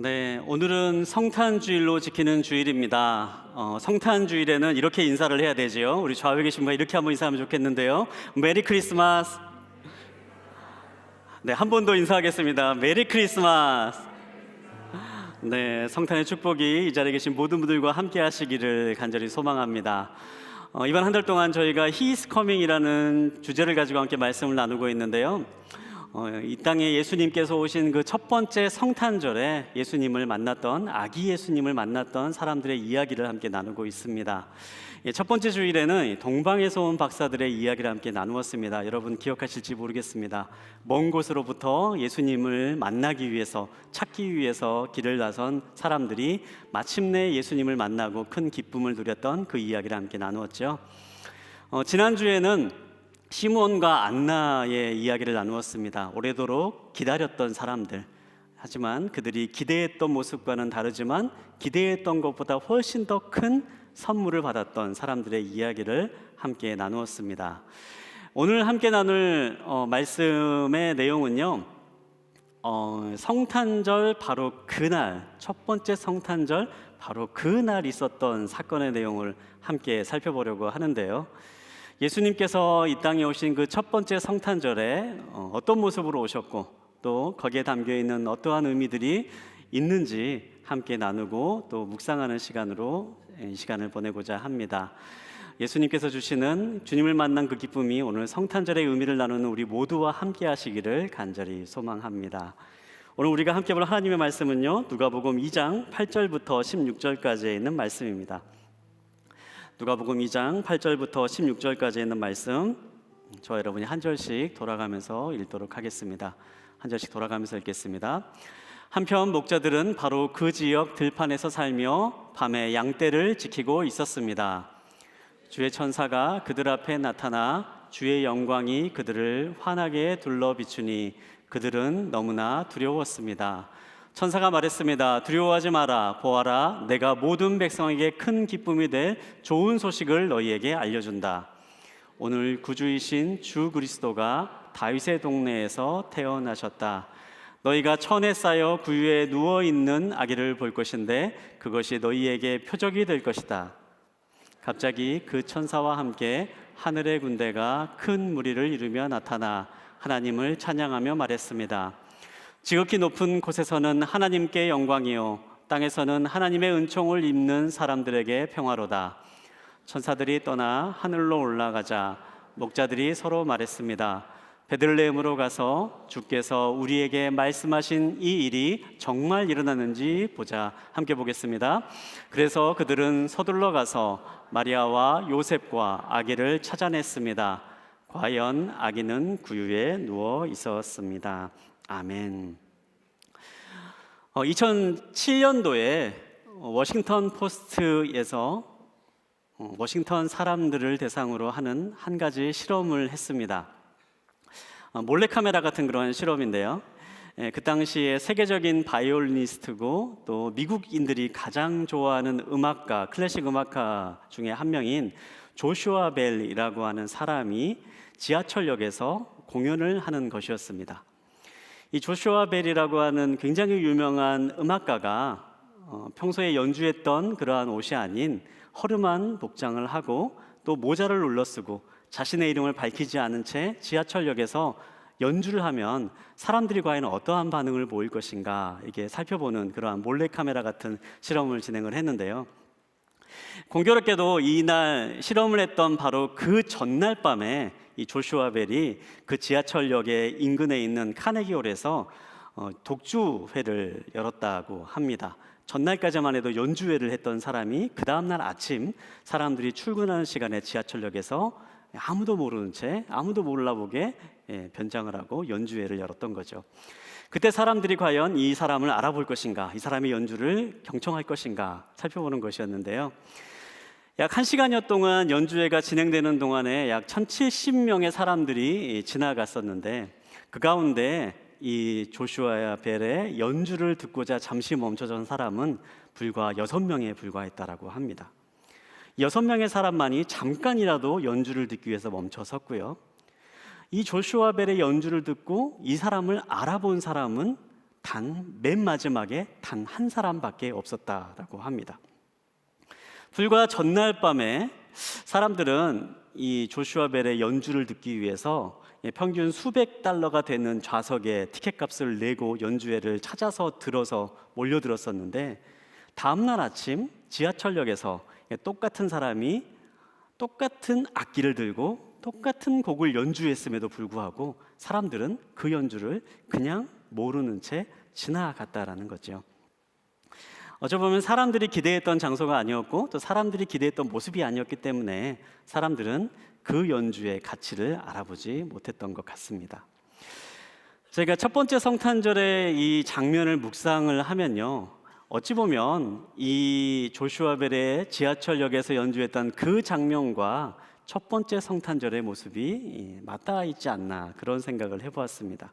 네, 오늘은 성탄주일로 지키는 주일입니다. 성탄주일에는 이렇게 인사를 해야 되지요. 우리 좌우에 계신 분 이렇게 한번 인사하면 좋겠는데요. 메리 크리스마스. 네, 한 번 더 인사하겠습니다. 메리 크리스마스. 네, 성탄의 축복이 이 자리에 계신 모든 분들과 함께 하시기를 간절히 소망합니다. 이번 한 달 동안 저희가 He is Coming이라는 주제를 가지고 함께 말씀을 나누고 있는데요. 이 땅에 예수님께서 오신 그 첫 번째 성탄절에 예수님을 만났던, 아기 예수님을 만났던 사람들의 이야기를 함께 나누고 있습니다. 첫 번째 주일에는 동방에서 온 박사들의 이야기를 함께 나누었습니다. 여러분 기억하실지 모르겠습니다. 먼 곳으로부터 예수님을 만나기 위해서, 찾기 위해서 길을 나선 사람들이 마침내 예수님을 만나고 큰 기쁨을 누렸던 그 이야기를 함께 나누었죠. 지난주에는 시몬과 안나의 이야기를 나누었습니다. 오래도록 기다렸던 사람들, 하지만 그들이 기대했던 모습과는 다르지만 기대했던 것보다 훨씬 더 큰 선물을 받았던 사람들의 이야기를 함께 나누었습니다. 오늘 함께 나눌 말씀의 내용은요, 성탄절 바로 그날, 첫 번째 성탄절 바로 그날 있었던 사건의 내용을 함께 살펴보려고 하는데요. 예수님께서 이 땅에 오신 그 첫 번째 성탄절에 어떤 모습으로 오셨고 또 거기에 담겨있는 어떠한 의미들이 있는지 함께 나누고 또 묵상하는 시간으로 이 시간을 보내고자 합니다. 예수님께서 주시는 주님을 만난 그 기쁨이 오늘 성탄절의 의미를 나누는 우리 모두와 함께 하시기를 간절히 소망합니다. 오늘 우리가 함께 볼 하나님의 말씀은요, 누가복음 2장 8절부터 16절까지에 있는 말씀입니다. 누가복음 2장 8절부터 16절까지 있는 말씀, 저와 여러분이 한 절씩 돌아가면서 읽도록 하겠습니다. 한 절씩 돌아가면서 읽겠습니다. 한편 목자들은 바로 그 지역 들판에서 살며 밤에 양떼를 지키고 있었습니다. 주의 천사가 그들 앞에 나타나 주의 영광이 그들을 환하게 둘러 비추니 그들은 너무나 두려웠습니다. 천사가 말했습니다. 두려워하지 마라. 보아라, 내가 모든 백성에게 큰 기쁨이 될 좋은 소식을 너희에게 알려준다. 오늘 구주이신 주 그리스도가 다윗의 동네에서 태어나셨다. 너희가 천에 쌓여 구유에 누워있는 아기를 볼 것인데 그것이 너희에게 표적이 될 것이다. 갑자기 그 천사와 함께 하늘의 군대가 큰 무리를 이루며 나타나 하나님을 찬양하며 말했습니다. 지극히 높은 곳에서는 하나님께 영광이요, 땅에서는 하나님의 은총을 입는 사람들에게 평화로다. 천사들이 떠나 하늘로 올라가자 목자들이 서로 말했습니다. 베들레헴으로 가서 주께서 우리에게 말씀하신 이 일이 정말 일어나는지 보자. 함께 보겠습니다. 그래서 그들은 서둘러 가서 마리아와 요셉과 아기를 찾아냈습니다. 과연 아기는 구유에 누워 있었습니다. 아멘. 2007년도에 워싱턴 포스트에서 워싱턴 사람들을 대상으로 하는 한 가지 실험을 했습니다. 몰래카메라 같은 그런 실험인데요. 그 당시에 세계적인 바이올리니스트고 또 미국인들이 가장 좋아하는 음악가, 클래식 음악가 중에 한 명인 조슈아 벨이라고 하는 사람이 지하철역에서 공연을 하는 것이었습니다. 이 조슈아 벨이라고 하는 굉장히 유명한 음악가가 평소에 연주했던 그러한 옷이 아닌 허름한 복장을 하고 또 모자를 눌러쓰고 자신의 이름을 밝히지 않은 채 지하철역에서 연주를 하면 사람들이 과연 어떠한 반응을 보일 것인가, 이게 살펴보는 그러한 몰래카메라 같은 실험을 진행을 했는데요. 공교롭게도 이날 실험을 했던 바로 그 전날 밤에 이 조슈아 벨이 그 지하철역의 인근에 있는 카네기홀에서 독주회를 열었다고 합니다. 전날까지만 해도 연주회를 했던 사람이 그 다음날 아침 사람들이 출근하는 시간에 지하철역에서 아무도 모르는 채, 아무도 몰라보게 변장을 하고 연주회를 열었던 거죠. 그때 사람들이 과연 이 사람을 알아볼 것인가, 이 사람의 연주를 경청할 것인가 살펴보는 것이었는데요. 약 1시간여 동안 연주회가 진행되는 동안에 약 1070명의 사람들이 지나갔었는데 그 가운데 이 조슈아 벨의 연주를 듣고자 잠시 멈춰선 사람은 불과 6명에 불과했다라고 합니다. 6명의 사람만이 잠깐이라도 연주를 듣기 위해서 멈춰섰고요. 이 조슈아 벨의 연주를 듣고 이 사람을 알아본 사람은 맨 마지막에 단 한 사람밖에 없었다라고 합니다. 불과 전날 밤에 사람들은 이 조슈아 벨의 연주를 듣기 위해서 평균 수백 달러가 되는 좌석에 티켓값을 내고 연주회를 찾아서 들어서 몰려들었었는데, 다음날 아침 지하철역에서 똑같은 사람이 똑같은 악기를 들고 똑같은 곡을 연주했음에도 불구하고 사람들은 그 연주를 그냥 모르는 채 지나갔다라는 거죠. 어쩌보면 사람들이 기대했던 장소가 아니었고 또 사람들이 기대했던 모습이 아니었기 때문에 사람들은 그 연주의 가치를 알아보지 못했던 것 같습니다. 저희가 첫 번째 성탄절의 이 장면을 묵상을 하면요, 어찌 보면 이 조슈아 벨의 지하철역에서 연주했던 그 장면과 첫 번째 성탄절의 모습이 맞닿아 있지 않나, 그런 생각을 해보았습니다.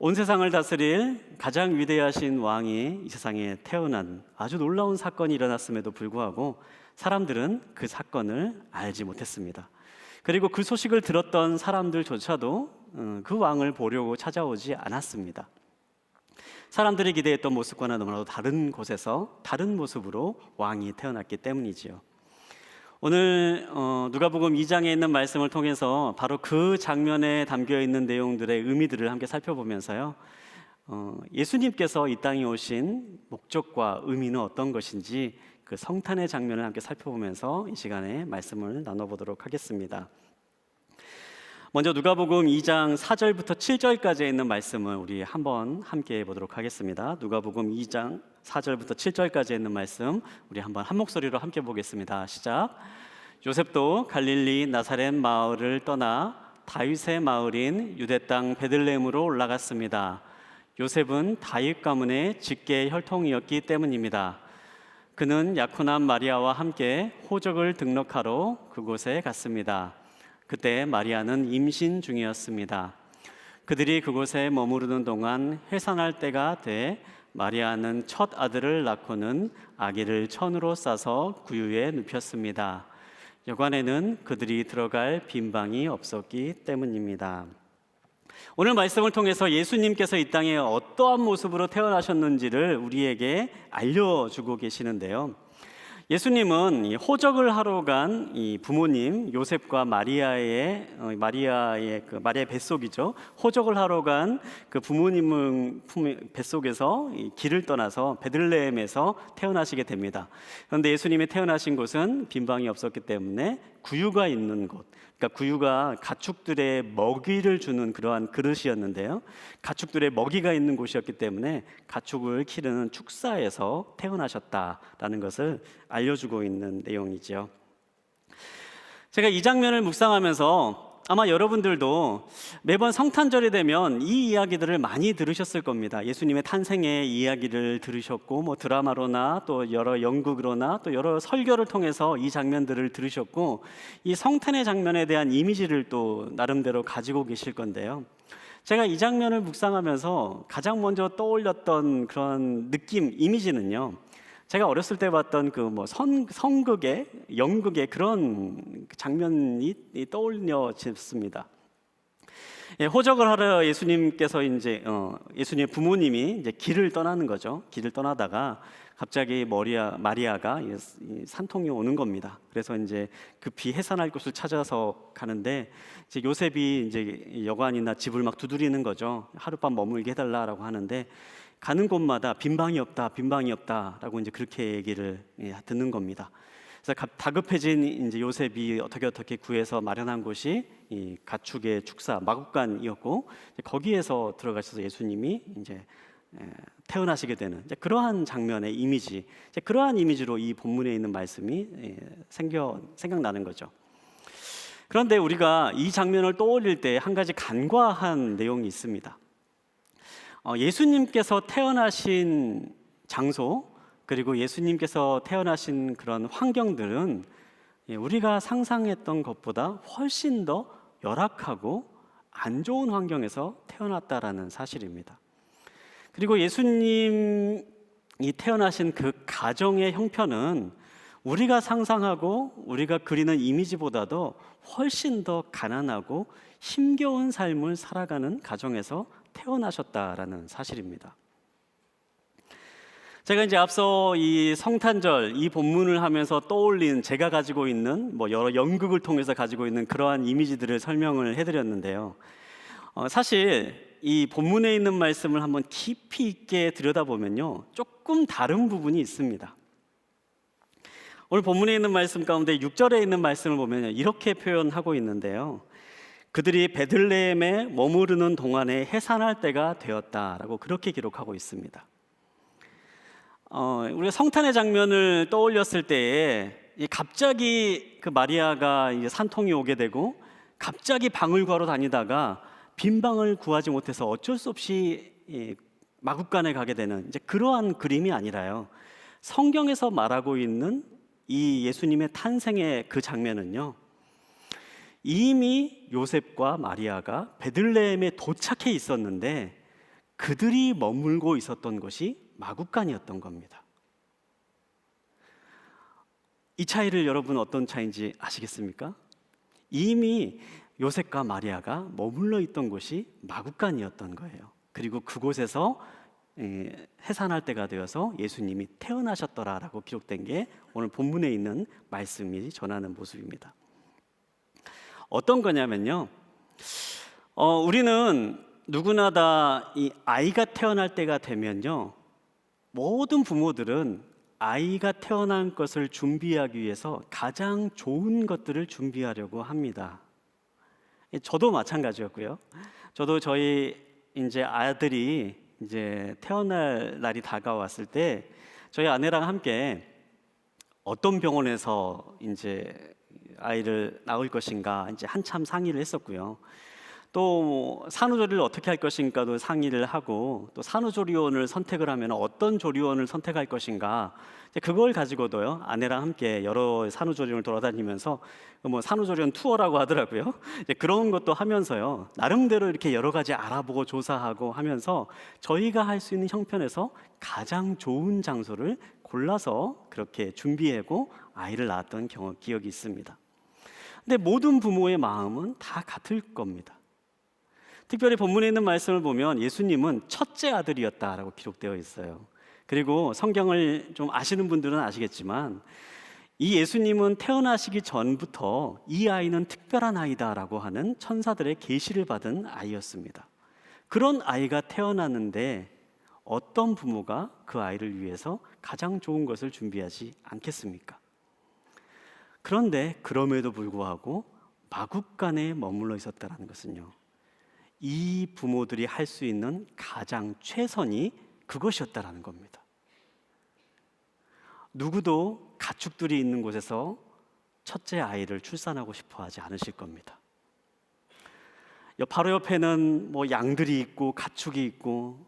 온 세상을 다스릴 가장 위대하신 왕이 이 세상에 태어난 아주 놀라운 사건이 일어났음에도 불구하고 사람들은 그 사건을 알지 못했습니다. 그리고 그 소식을 들었던 사람들조차도 그 왕을 보려고 찾아오지 않았습니다. 사람들이 기대했던 모습과는 너무나도 다른 곳에서 다른 모습으로 왕이 태어났기 때문이지요. 오늘 누가복음 2장에 있는 말씀을 통해서 바로 그 장면에 담겨있는 내용들의 의미들을 함께 살펴보면서요, 예수님께서 이 땅에 오신 목적과 의미는 어떤 것인지 그 성탄의 장면을 함께 살펴보면서 이 시간에 말씀을 나눠보도록 하겠습니다. 먼저 누가복음 2장 4절부터 7절까지 있는 말씀을 우리 한번 함께 보도록 하겠습니다. 누가복음 2장 4절부터 7절까지 있는 말씀 우리 한번 한 목소리로 함께 보겠습니다. 시작. 요셉도 갈릴리 나사렛 마을을 떠나 다윗의 마을인 유대 땅 베들레헴으로 올라갔습니다. 요셉은 다윗 가문의 직계 혈통이었기 때문입니다. 그는 약혼한 마리아와 함께 호적을 등록하러 그곳에 갔습니다. 그때 마리아는 임신 중이었습니다. 그들이 그곳에 머무르는 동안 해산할 때가 돼 마리아는 첫 아들을 낳고는 아기를 천으로 싸서 구유에 눕혔습니다. 여관에는 그들이 들어갈 빈방이 없었기 때문입니다. 오늘 말씀을 통해서 예수님께서 이 땅에 어떠한 모습으로 태어나셨는지를 우리에게 알려주고 계시는데요, 예수님은 호적을 하러 간 이 부모님 요셉과 마리아의 뱃속이죠. 호적을 하러 간 그 부모님은 뱃속에서 길을 떠나서 베들레헴에서 태어나시게 됩니다. 그런데 예수님이 태어나신 곳은 빈방이 없었기 때문에 구유가 있는 곳, 그러니까 구유가 가축들의 먹이를 주는 그러한 그릇이었는데요, 가축들의 먹이가 있는 곳이었기 때문에 가축을 기르는 축사에서 태어나셨다라는 것을 알려주고 있는 내용이죠. 제가 이 장면을 묵상하면서 아마 여러분들도 매번 성탄절이 되면 이 이야기들을 많이 들으셨을 겁니다. 예수님의 탄생의 이야기를 들으셨고, 뭐 드라마로나 또 여러 연극으로나 또 여러 설교를 통해서 이 장면들을 들으셨고, 이 성탄의 장면에 대한 이미지를 또 나름대로 가지고 계실 건데요, 제가 이 장면을 묵상하면서 가장 먼저 떠올렸던 그런 느낌, 이미지는요, 제가 어렸을 때 봤던 그 성극의 연극의 그런 장면이 떠올려졌습니다. 호적을 하러 예수님께서 예수님의 부모님이 이제 길을 떠나는 거죠. 길을 떠나다가 갑자기 마리아가 산통이 오는 겁니다. 그래서 이제 급히 해산할 곳을 찾아서 가는데, 이제 요셉이 이제 여관이나 집을 막 두드리는 거죠. 하룻밤 머물게 해달라라고 하는데, 가는 곳마다 빈방이 없다라고 이제 그렇게 얘기를 듣는 겁니다. 그래서 다급해진 이제 요셉이 어떻게 구해서 마련한 곳이 이 가축의 축사 마국간이었고, 거기에서 들어가셔서 예수님이 이제 태어나시게 되는 그러한 장면의 이미지, 그러한 이미지로 이 본문에 있는 말씀이 생각나는 거죠. 그런데 우리가 이 장면을 떠올릴 때 한 가지 간과한 내용이 있습니다. 예수님께서 태어나신 장소, 그리고 예수님께서 태어나신 그런 환경들은 우리가 상상했던 것보다 훨씬 더 열악하고 안 좋은 환경에서 태어났다라는 사실입니다. 그리고 예수님이 태어나신 그 가정의 형편은 우리가 상상하고 우리가 그리는 이미지보다도 훨씬 더 가난하고 힘겨운 삶을 살아가는 가정에서 태어나셨다라는 사실입니다. 제가 이제 앞서 이 성탄절 이 본문을 하면서 떠올린 제가 가지고 있는 여러 연극을 통해서 가지고 있는 그러한 이미지들을 설명을 해드렸는데요. 사실 이 본문에 있는 말씀을 한번 깊이 있게 들여다보면요, 조금 다른 부분이 있습니다. 오늘 본문에 있는 말씀 가운데 6절에 있는 말씀을 보면 이렇게 표현하고 있는데요. 그들이 베들레헴에 머무르는 동안에 해산할 때가 되었다라고 그렇게 기록하고 있습니다. 우리가 성탄의 장면을 떠올렸을 때에 갑자기 그 마리아가 이제 산통이 오게 되고 갑자기 방을 구하러 다니다가 빈 방을 구하지 못해서 어쩔 수 없이 마구간에 가게 되는 이제 그러한 그림이 아니라요. 성경에서 말하고 있는 이 예수님의 탄생의 그 장면은요, 이미 요셉과 마리아가 베들레헴에 도착해 있었는데 그들이 머물고 있었던 것이 마구간이었던 겁니다. 이 차이를 여러분 어떤 차이인지 아시겠습니까? 이미 요셉과 마리아가 머물러 있던 곳이 마구간이었던 거예요. 그리고 그곳에서 해산할 때가 되어서 예수님이 태어나셨더라라고 기록된 게 오늘 본문에 있는 말씀이 전하는 모습입니다. 어떤 거냐면요, 우리는 누구나 다 이 아이가 태어날 때가 되면요, 모든 부모들은 아이가 태어난 것을 준비하기 위해서 가장 좋은 것들을 준비하려고 합니다. 저도 마찬가지였고요. 저도 저희 이제 아들이 이제 태어날 날이 다가왔을 때 저희 아내랑 함께 어떤 병원에서 이제 아이를 낳을 것인가 이제 한참 상의를 했었고요. 또 산후조리를 어떻게 할 것인가도 상의를 하고, 또 산후조리원을 선택을 하면 어떤 조리원을 선택할 것인가, 그걸 가지고도요 아내랑 함께 여러 산후조리원을 돌아다니면서 산후조리원 투어라고 하더라고요. 이제 그런 것도 하면서요 나름대로 이렇게 여러 가지 알아보고 조사하고 하면서 저희가 할 수 있는 형편에서 가장 좋은 장소를 골라서 그렇게 준비하고 아이를 낳았던 기억이 있습니다. 근데 모든 부모의 마음은 다 같을 겁니다. 특별히 본문에 있는 말씀을 보면 예수님은 첫째 아들이었다라고 기록되어 있어요. 그리고 성경을 좀 아시는 분들은 아시겠지만 이 예수님은 태어나시기 전부터 이 아이는 특별한 아이다라고 하는 천사들의 계시를 받은 아이였습니다. 그런 아이가 태어났는데 어떤 부모가 그 아이를 위해서 가장 좋은 것을 준비하지 않겠습니까? 그런데 그럼에도 불구하고 마구간에 머물러 있었다는 것은요, 이 부모들이 할 수 있는 가장 최선이 그것이었다라는 겁니다. 누구도 가축들이 있는 곳에서 첫째 아이를 출산하고 싶어 하지 않으실 겁니다. 바로 옆에는 양들이 있고 가축이 있고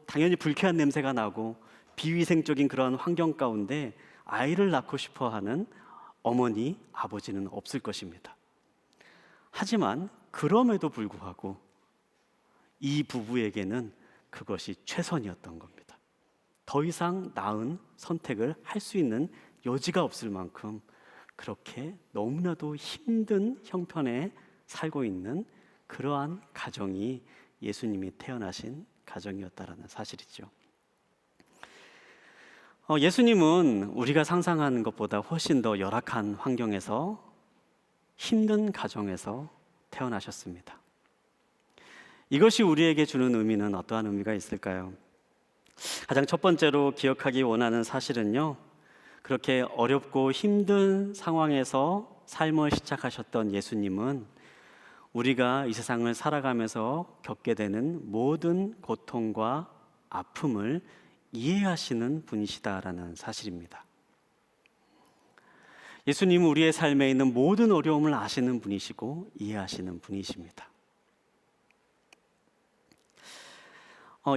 당연히 불쾌한 냄새가 나고 비위생적인 그런 환경 가운데 아이를 낳고 싶어 하는 어머니, 아버지는 없을 것입니다. 하지만 그럼에도 불구하고 이 부부에게는 그것이 최선이었던 겁니다. 더 이상 나은 선택을 할 수 있는 여지가 없을 만큼 그렇게 너무나도 힘든 형편에 살고 있는 그러한 가정이 예수님이 태어나신 가정이었다라는 사실이죠. 예수님은 우리가 상상하는 것보다 훨씬 더 열악한 환경에서, 힘든 가정에서 태어나셨습니다. 이것이 우리에게 주는 의미는 어떠한 의미가 있을까요? 가장 첫 번째로 기억하기 원하는 사실은요, 그렇게 어렵고 힘든 상황에서 삶을 시작하셨던 예수님은 우리가 이 세상을 살아가면서 겪게 되는 모든 고통과 아픔을 이해하시는 분이시다라는 사실입니다. 예수님은 우리의 삶에 있는 모든 어려움을 아시는 분이시고 이해하시는 분이십니다.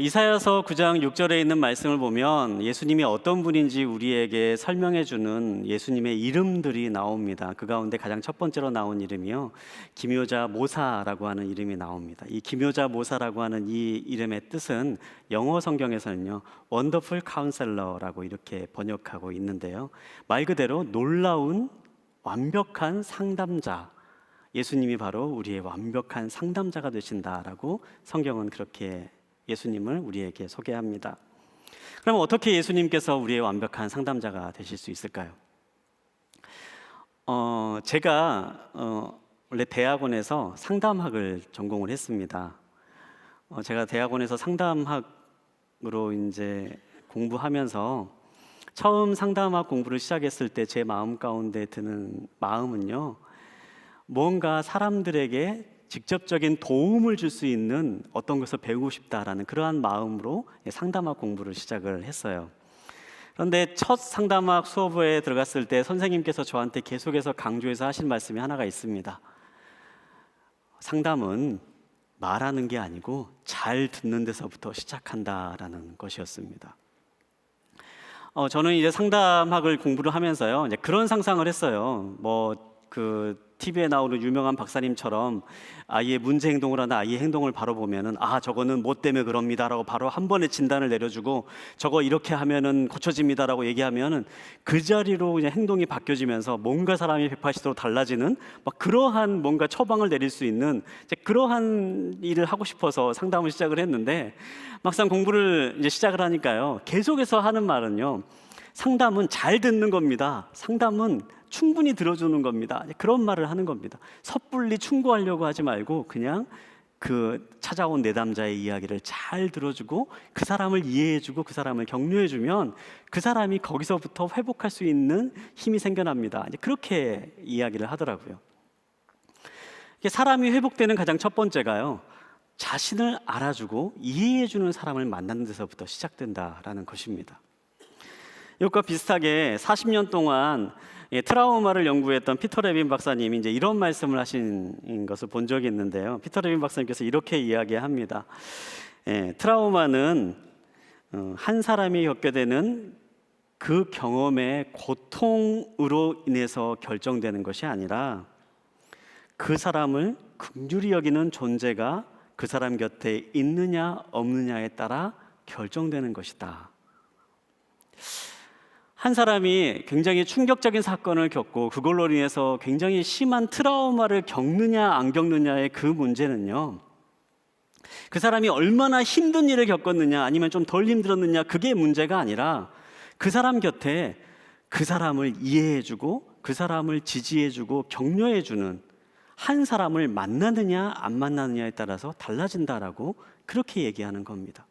이사야서 9장 6절에 있는 말씀을 보면 예수님이 어떤 분인지 우리에게 설명해 주는 예수님의 이름들이 나옵니다. 그 가운데 가장 첫 번째로 나온 이름이요, 기묘자 모사라고 하는 이름이 나옵니다. 이 기묘자 모사라고 하는 이 이름의 뜻은 영어 성경에서는요, 원더풀 카운셀러라고 이렇게 번역하고 있는데요, 말 그대로 놀라운 완벽한 상담자, 예수님이 바로 우리의 완벽한 상담자가 되신다라고 성경은 그렇게 예수님을 우리에게 소개합니다. 그럼 어떻게 예수님께서 우리의 완벽한 상담자가 되실 수 있을까요? 제가 원래 대학원에서 상담학을 전공을 했습니다. 제가 대학원에서 상담학으로 이제 공부하면서 처음 상담학 공부를 시작했을 때 제 마음 가운데 드는 마음은요, 뭔가 사람들에게 직접적인 도움을 줄 수 있는 어떤 것을 배우고 싶다라는 그러한 마음으로 상담학 공부를 시작을 했어요. 그런데 첫 상담학 수업에 들어갔을 때 선생님께서 저한테 계속해서 강조해서 하신 말씀이 하나가 있습니다. 상담은 말하는 게 아니고 잘 듣는 데서부터 시작한다라는 것이었습니다. 저는 이제 상담학을 공부를 하면서요, 이제 그런 상상을 했어요. TV에 나오는 유명한 박사님처럼 아이의 문제 행동을 하는 아이의 행동을 바로 보면은 저거는 뭐 때문에 그럽니다라고 바로 한 번에 진단을 내려주고, 저거 이렇게 하면은 고쳐집니다라고 얘기하면은 그 자리로 그냥 행동이 바뀌어지면서 뭔가 사람이 180도로 달라지는 그러한 뭔가 처방을 내릴 수 있는 그러한 일을 하고 싶어서 상담을 시작을 했는데, 막상 공부를 이제 시작을 하니까요, 계속해서 하는 말은요, 상담은 잘 듣는 겁니다. 상담은 충분히 들어주는 겁니다. 그런 말을 하는 겁니다. 섣불리 충고하려고 하지 말고 그냥 그 찾아온 내담자의 이야기를 잘 들어주고 그 사람을 이해해주고 그 사람을 격려해주면 그 사람이 거기서부터 회복할 수 있는 힘이 생겨납니다. 그렇게 이야기를 하더라고요. 사람이 회복되는 가장 첫 번째가요, 자신을 알아주고 이해해주는 사람을 만나는 데서부터 시작된다라는 것입니다. 이것과 비슷하게 40년 동안 트라우마를 연구했던 피터 레빈 박사님이 이제 이런 말씀을 하신 것을 본 적이 있는데요. 피터 레빈 박사님께서 이렇게 이야기합니다. 트라우마는 한 사람이 겪게 되는 그 경험의 고통으로 인해서 결정되는 것이 아니라 그 사람을 긍휼히 여기는 존재가 그 사람 곁에 있느냐 없느냐에 따라 결정되는 것이다. 한 사람이 굉장히 충격적인 사건을 겪고 그걸로 인해서 굉장히 심한 트라우마를 겪느냐 안 겪느냐의 그 문제는요, 그 사람이 얼마나 힘든 일을 겪었느냐 아니면 좀 덜 힘들었느냐, 그게 문제가 아니라 그 사람 곁에 그 사람을 이해해주고 그 사람을 지지해주고 격려해주는 한 사람을 만나느냐 안 만나느냐에 따라서 달라진다라고 그렇게 얘기하는 겁니다.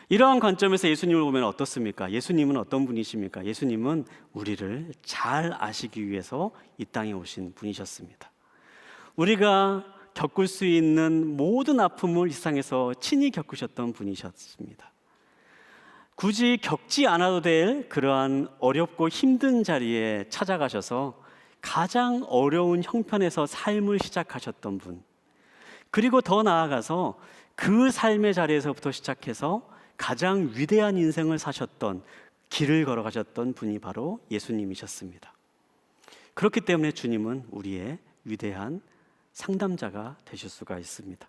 이러한 관점에서 예수님을 보면 어떻습니까? 예수님은 어떤 분이십니까? 예수님은 우리를 잘 아시기 위해서 이 땅에 오신 분이셨습니다. 우리가 겪을 수 있는 모든 아픔을 이 세상에서 친히 겪으셨던 분이셨습니다. 굳이 겪지 않아도 될 그러한 어렵고 힘든 자리에 찾아가셔서 가장 어려운 형편에서 삶을 시작하셨던 분, 그리고 더 나아가서 그 삶의 자리에서부터 시작해서 가장 위대한 인생을 사셨던, 길을 걸어가셨던 분이 바로 예수님이셨습니다. 그렇기 때문에 주님은 우리의 위대한 상담자가 되실 수가 있습니다.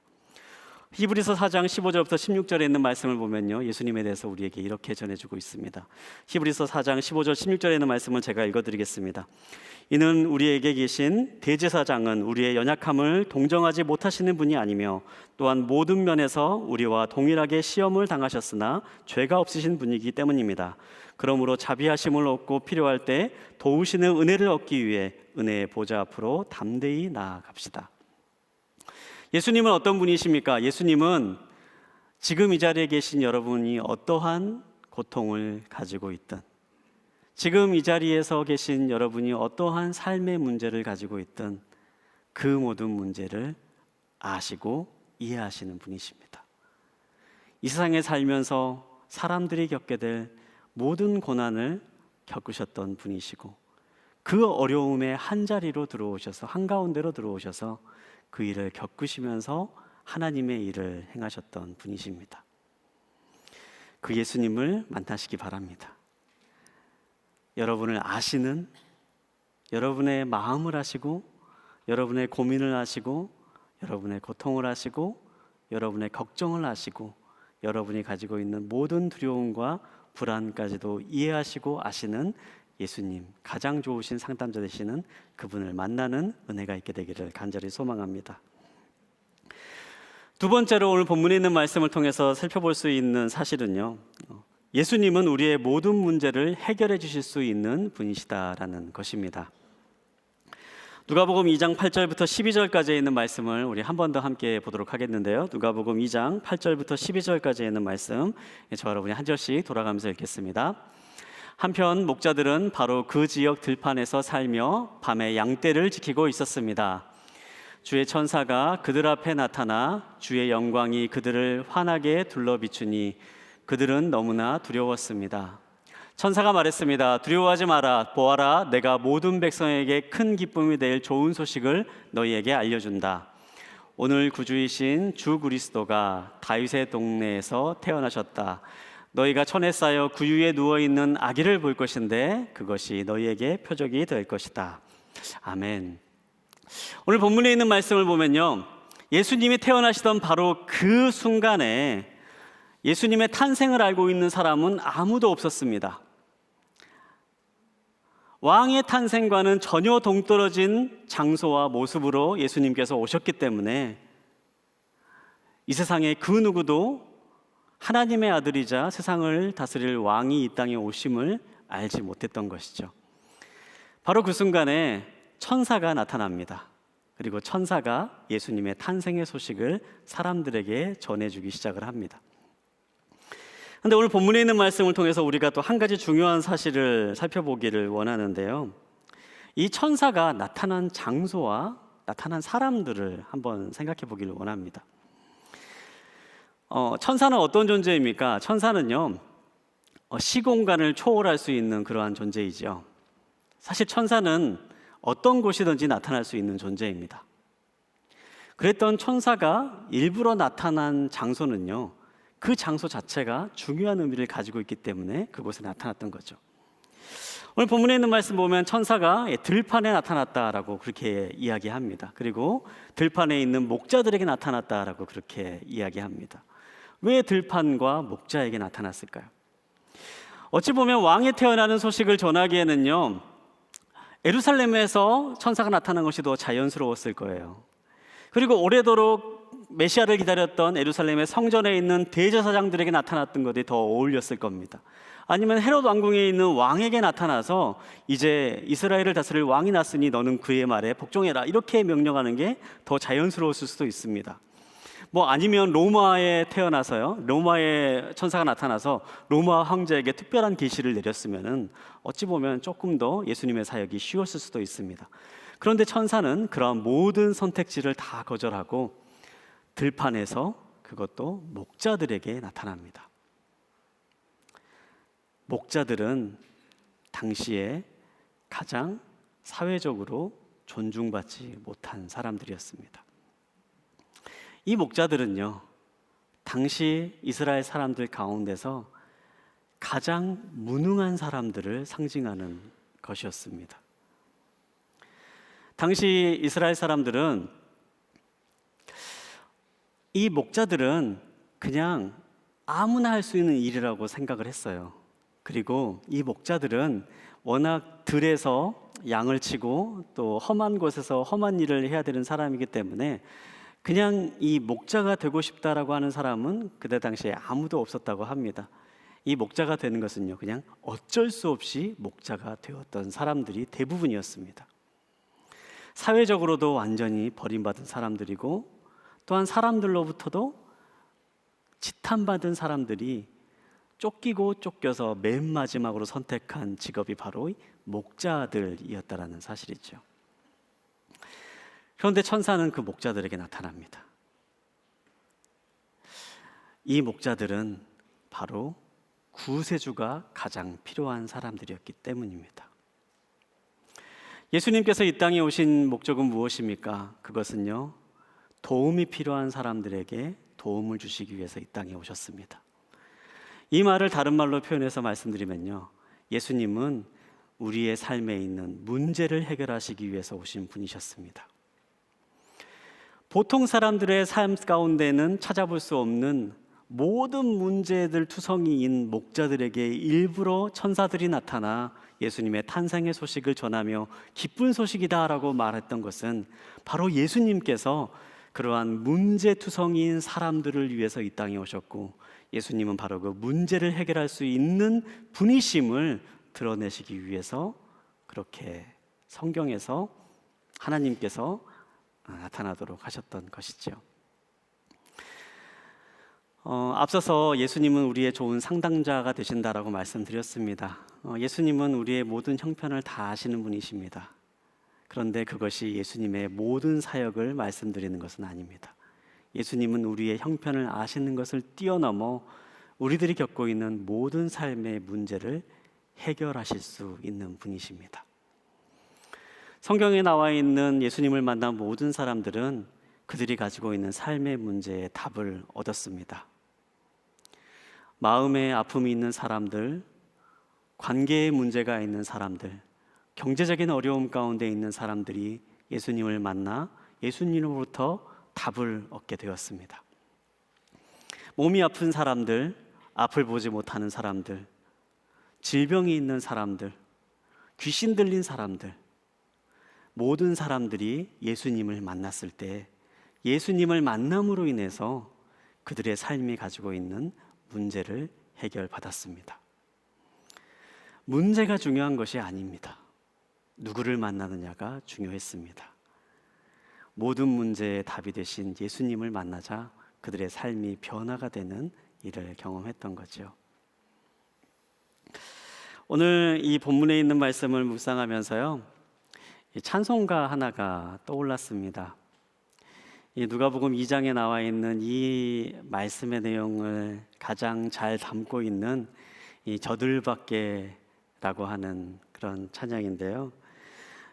히브리서 4장 15절부터 16절에 있는 말씀을 보면요, 예수님에 대해서 우리에게 이렇게 전해주고 있습니다. 히브리서 4장 15절 16절에 있는 말씀을 제가 읽어드리겠습니다. 이는 우리에게 계신 대제사장은 우리의 연약함을 동정하지 못하시는 분이 아니며 또한 모든 면에서 우리와 동일하게 시험을 당하셨으나 죄가 없으신 분이기 때문입니다. 그러므로 자비하심을 얻고 필요할 때 도우시는 은혜를 얻기 위해 은혜의 보좌 앞으로 담대히 나아갑시다. 예수님은 어떤 분이십니까? 예수님은 지금 이 자리에 계신 여러분이 어떠한 고통을 가지고 있든, 지금 이 자리에서 계신 여러분이 어떠한 삶의 문제를 가지고 있든 그 모든 문제를 아시고 이해하시는 분이십니다. 이 세상에 살면서 사람들이 겪게 될 모든 고난을 겪으셨던 분이시고 그 어려움의 한자리로 들어오셔서, 한가운데로 들어오셔서 그 일을 겪으시면서 하나님의 일을 행하셨던 분이십니다. 그 예수님을 만나시기 바랍니다. 여러분을 아시는, 여러분의 마음을 아시고 여러분의 고민을 아시고 여러분의 고통을 아시고 여러분의 걱정을 아시고 여러분이 가지고 있는 모든 두려움과 불안까지도 이해하시고 아시는 예수님, 가장 좋으신 상담자 되시는 그분을 만나는 은혜가 있게 되기를 간절히 소망합니다. 두 번째로 오늘 본문에 있는 말씀을 통해서 살펴볼 수 있는 사실은요, 예수님은 우리의 모든 문제를 해결해 주실 수 있는 분이시다라는 것입니다. 누가복음 2장 8절부터 12절까지 있는 말씀을 우리 한 번 더 함께 보도록 하겠는데요. 누가복음 2장 8절부터 12절까지 있는 말씀, 저와 여러분이 한 절씩 돌아가면서 읽겠습니다. 한편 목자들은 바로 그 지역 들판에서 살며 밤에 양떼를 지키고 있었습니다. 주의 천사가 그들 앞에 나타나 주의 영광이 그들을 환하게 둘러비추니 그들은 너무나 두려웠습니다. 천사가 말했습니다. 두려워하지 마라. 보아라, 내가 모든 백성에게 큰 기쁨이 될 좋은 소식을 너희에게 알려준다. 오늘 구주이신 주 그리스도가 다윗의 동네에서 태어나셨다. 너희가 천에 쌓여 구유에 누워있는 아기를 볼 것인데 그것이 너희에게 표적이 될 것이다. 아멘. 오늘 본문에 있는 말씀을 보면요, 예수님이 태어나시던 바로 그 순간에 예수님의 탄생을 알고 있는 사람은 아무도 없었습니다. 왕의 탄생과는 전혀 동떨어진 장소와 모습으로 예수님께서 오셨기 때문에 이 세상에 그 누구도 하나님의 아들이자 세상을 다스릴 왕이 이 땅에 오심을 알지 못했던 것이죠. 바로 그 순간에 천사가 나타납니다. 그리고 천사가 예수님의 탄생의 소식을 사람들에게 전해주기 시작을 합니다. 그런데 오늘 본문에 있는 말씀을 통해서 우리가 또 한 가지 중요한 사실을 살펴보기를 원하는데요, 이 천사가 나타난 장소와 나타난 사람들을 한번 생각해 보기를 원합니다. 천사는 어떤 존재입니까? 천사는요, 시공간을 초월할 수 있는 그러한 존재이죠. 사실 천사는 어떤 곳이든지 나타날 수 있는 존재입니다. 그랬던 천사가 일부러 나타난 장소는요, 그 장소 자체가 중요한 의미를 가지고 있기 때문에 그곳에 나타났던 거죠. 오늘 본문에 있는 말씀 보면 천사가 들판에 나타났다라고 그렇게 이야기합니다. 그리고 들판에 있는 목자들에게 나타났다라고 그렇게 이야기합니다. 왜 들판과 목자에게 나타났을까요? 어찌 보면 왕이 태어나는 소식을 전하기에는요, 예루살렘에서 천사가 나타난 것이 더 자연스러웠을 거예요. 그리고 오래도록 메시아를 기다렸던 예루살렘의 성전에 있는 대제사장들에게 나타났던 것이 더 어울렸을 겁니다. 아니면 헤롯 왕궁에 있는 왕에게 나타나서 이제 이스라엘을 다스릴 왕이 났으니 너는 그의 말에 복종해라, 이렇게 명령하는 게 더 자연스러웠을 수도 있습니다. 아니면 로마에 태어나서요, 로마의 천사가 나타나서 로마 황제에게 특별한 계시를 내렸으면은 어찌 보면 조금 더 예수님의 사역이 쉬웠을 수도 있습니다. 그런데 천사는 그런 모든 선택지를 다 거절하고 들판에서, 그것도 목자들에게 나타납니다. 목자들은 당시에 가장 사회적으로 존중받지 못한 사람들이었습니다. 이 목자들은요, 당시 이스라엘 사람들 가운데서 가장 무능한 사람들을 상징하는 것이었습니다. 당시 이스라엘 사람들은, 이 목자들은 그냥 아무나 할 수 있는 일이라고 생각을 했어요. 그리고 이 목자들은 워낙 들에서 양을 치고 또 험한 곳에서 험한 일을 해야 되는 사람이기 때문에 그냥 이 목자가 되고 싶다라고 하는 사람은 그때 당시에 아무도 없었다고 합니다. 이 목자가 되는 것은요, 그냥 어쩔 수 없이 목자가 되었던 사람들이 대부분이었습니다. 사회적으로도 완전히 버림받은 사람들이고, 또한 사람들로부터도 지탄받은 사람들이 쫓기고 쫓겨서 맨 마지막으로 선택한 직업이 바로 목자들이었다라는 사실이죠. 그런데 천사는 그 목자들에게 나타납니다. 이 목자들은 바로 구세주가 가장 필요한 사람들이었기 때문입니다. 예수님께서 이 땅에 오신 목적은 무엇입니까? 그것은요, 도움이 필요한 사람들에게 도움을 주시기 위해서 이 땅에 오셨습니다. 이 말을 다른 말로 표현해서 말씀드리면요, 예수님은 우리의 삶에 있는 문제를 해결하시기 위해서 오신 분이셨습니다. 보통 사람들의 삶 가운데는 찾아볼 수 없는 모든 문제들 투성이인 목자들에게 일부러 천사들이 나타나 예수님의 탄생의 소식을 전하며 기쁜 소식이다라고 말했던 것은 바로 예수님께서 그러한 문제투성이인 사람들을 위해서 이 땅에 오셨고, 예수님은 바로 그 문제를 해결할 수 있는 분이심을 드러내시기 위해서 그렇게 성경에서 하나님께서 나타나도록 하셨던 것이죠. 앞서서 예수님은 우리의 좋은 상담자가 되신다라고 말씀드렸습니다. 예수님은 우리의 모든 형편을 다 아시는 분이십니다. 그런데 그것이 예수님의 모든 사역을 말씀드리는 것은 아닙니다. 예수님은 우리의 형편을 아시는 것을 뛰어넘어 우리들이 겪고 있는 모든 삶의 문제를 해결하실 수 있는 분이십니다. 성경에 나와 있는 예수님을 만난 모든 사람들은 그들이 가지고 있는 삶의 문제에 답을 얻었습니다. 마음의 아픔이 있는 사람들, 관계의 문제가 있는 사람들, 경제적인 어려움 가운데 있는 사람들이 예수님을 만나 예수님으로부터 답을 얻게 되었습니다. 몸이 아픈 사람들, 앞을 보지 못하는 사람들, 질병이 있는 사람들, 귀신 들린 사람들, 모든 사람들이 예수님을 만났을 때 예수님을 만남으로 인해서 그들의 삶이 가지고 있는 문제를 해결받았습니다. 문제가 중요한 것이 아닙니다. 누구를 만나느냐가 중요했습니다. 모든 문제의 답이 되신 예수님을 만나자 그들의 삶이 변화가 되는 일을 경험했던 거죠. 오늘 이 본문에 있는 말씀을 묵상하면서요, 찬송가 하나가 떠올랐습니다. 누가복음 2장에 나와 있는 이 말씀의 내용을 가장 잘 담고 있는 이 저들밖에라고 하는 그런 찬양인데요.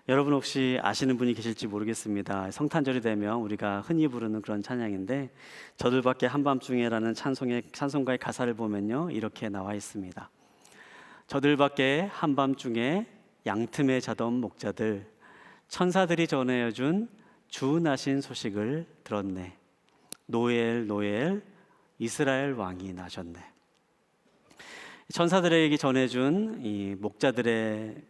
여러분 혹시 아시는 분이 계실지 모르겠습니다. 성탄절이 되면 우리가 흔히 부르는 그런 찬양인데, 저들밖에 한밤중에라는 찬송가의 가사를 보면요, 이렇게 나와 있습니다. 저들밖에 한밤중에 양틈에 자던 목자들, 천사들이 전해준 주 나신 소식을 들었네. 노엘 노엘 이스라엘 왕이 나셨네. 천사들에게 전해준 이 목자들의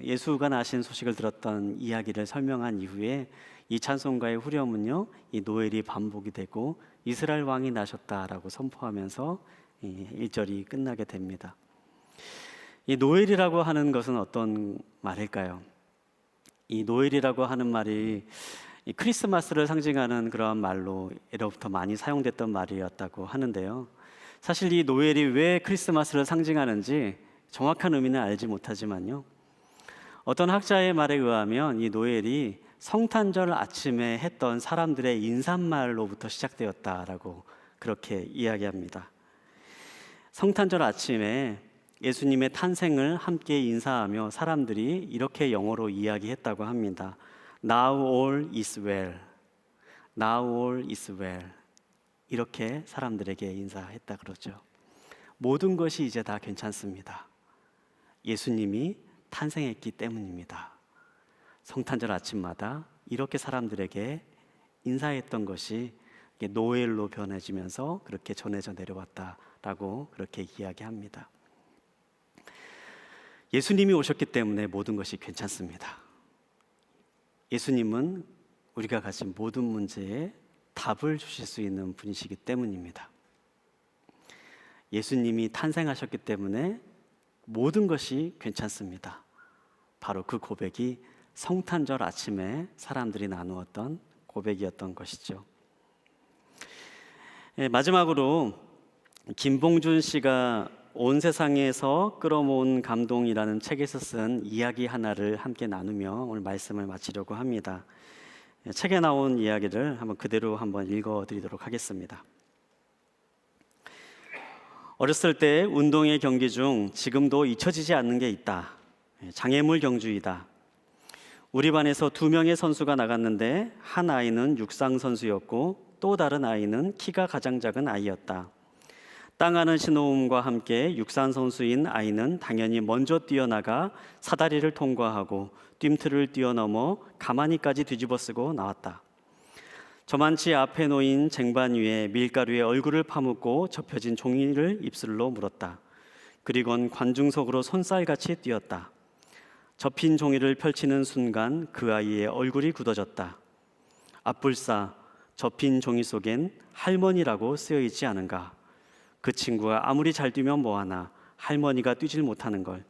예수가 나신 소식을 들었던 이야기를 설명한 이후에 이 찬송가의 후렴은요, 이 노엘이 반복이 되고 이스라엘 왕이 나셨다라고 선포하면서 이 1절이 끝나게 됩니다. 이 노엘이라고 하는 것은 어떤 말일까요? 이 노엘이라고 하는 말이 이 크리스마스를 상징하는 그러한 말로 예로부터 많이 사용됐던 말이었다고 하는데요. 사실 이 노엘이 왜 크리스마스를 상징하는지 정확한 의미는 알지 못하지만요, 어떤 학자의 말에 의하면 이 노엘이 성탄절 아침에 했던 사람들의 인사말로부터 시작되었다라고 그렇게 이야기합니다. 성탄절 아침에 예수님의 탄생을 함께 인사하며 사람들이 이렇게 영어로 이야기했다고 합니다. Now all is well. Now all is well. 이렇게 사람들에게 인사했다 그러죠. 모든 것이 이제 다 괜찮습니다. 예수님이 탄생했기 때문입니다. 성탄절 아침마다 이렇게 사람들에게 인사했던 것이 노엘로 변해지면서 그렇게 전해져 내려왔다라고 그렇게 이야기합니다. 예수님이 오셨기 때문에 모든 것이 괜찮습니다. 예수님은 우리가 가진 모든 문제에 답을 주실 수 있는 분이시기 때문입니다. 예수님이 탄생하셨기 때문에 모든 것이 괜찮습니다. 바로 그 고백이 성탄절 아침에 사람들이 나누었던 고백이었던 것이죠. 마지막으로 김봉준 씨가 온 세상에서 끌어모은 감동이라는 책에서 쓴 이야기 하나를 함께 나누며 오늘 말씀을 마치려고 합니다. 책에 나온 이야기를 그대로 한번 읽어드리도록 하겠습니다. 어렸을 때 운동회 경기 중 지금도 잊혀지지 않는 게 있다. 장애물 경주이다. 우리 반에서 2명의 선수가 나갔는데 한 아이는 육상 선수였고 또 다른 아이는 키가 가장 작은 아이였다. 땅하는 신호음과 함께 육상 선수인 아이는 당연히 먼저 뛰어나가 사다리를 통과하고 뜀틀을 뛰어넘어 가마니까지 뒤집어쓰고 나왔다. 저만치 앞에 놓인 쟁반 위에 밀가루에 얼굴을 파묻고 접혀진 종이를 입술로 물었다. 그리곤 관중 속으로 손살같이 뛰었다. 접힌 종이를 펼치는 순간 그 아이의 얼굴이 굳어졌다. 앞불싸 접힌 종이 속엔 할머니라고 쓰여 있지 않은가. 그 친구가 아무리 잘 뛰면 뭐하나 할머니가 뛰질 못하는 걸.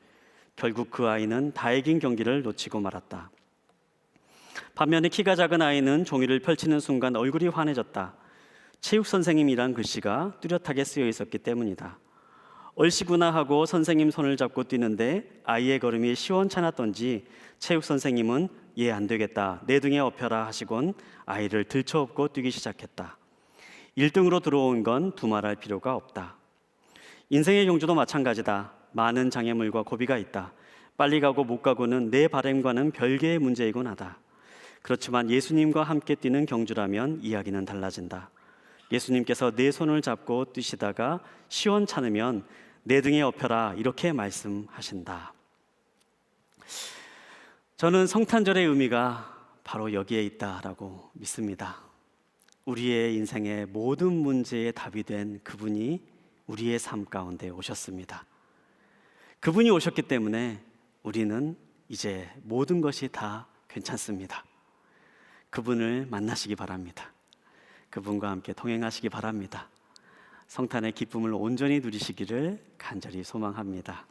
결국 그 아이는 다 이긴 경기를 놓치고 말았다. 반면에 키가 작은 아이는 종이를 펼치는 순간 얼굴이 환해졌다. 체육 선생님이란 글씨가 뚜렷하게 쓰여 있었기 때문이다. 얼씨구나 하고 선생님 손을 잡고 뛰는데 아이의 걸음이 시원찮았던지 체육 선생님은 얘 안 되겠다, 내 등에 업혀라 하시곤 아이를 들쳐업고 뛰기 시작했다. 1등으로 들어온 건 두말할 필요가 없다. 인생의 경주도 마찬가지다. 많은 장애물과 고비가 있다. 빨리 가고 못 가고는 내 바램과는 별개의 문제이곤 하다. 그렇지만 예수님과 함께 뛰는 경주라면 이야기는 달라진다. 예수님께서 내 손을 잡고 뛰시다가 시원찮으면 내 등에 업혀라 이렇게 말씀하신다. 저는 성탄절의 의미가 바로 여기에 있다라고 믿습니다. 우리의 인생의 모든 문제의 답이 된 그분이 우리의 삶 가운데 오셨습니다. 그분이 오셨기 때문에 우리는 이제 모든 것이 다 괜찮습니다. 그분을 만나시기 바랍니다. 그분과 함께 동행하시기 바랍니다. 성탄의 기쁨을 온전히 누리시기를 간절히 소망합니다.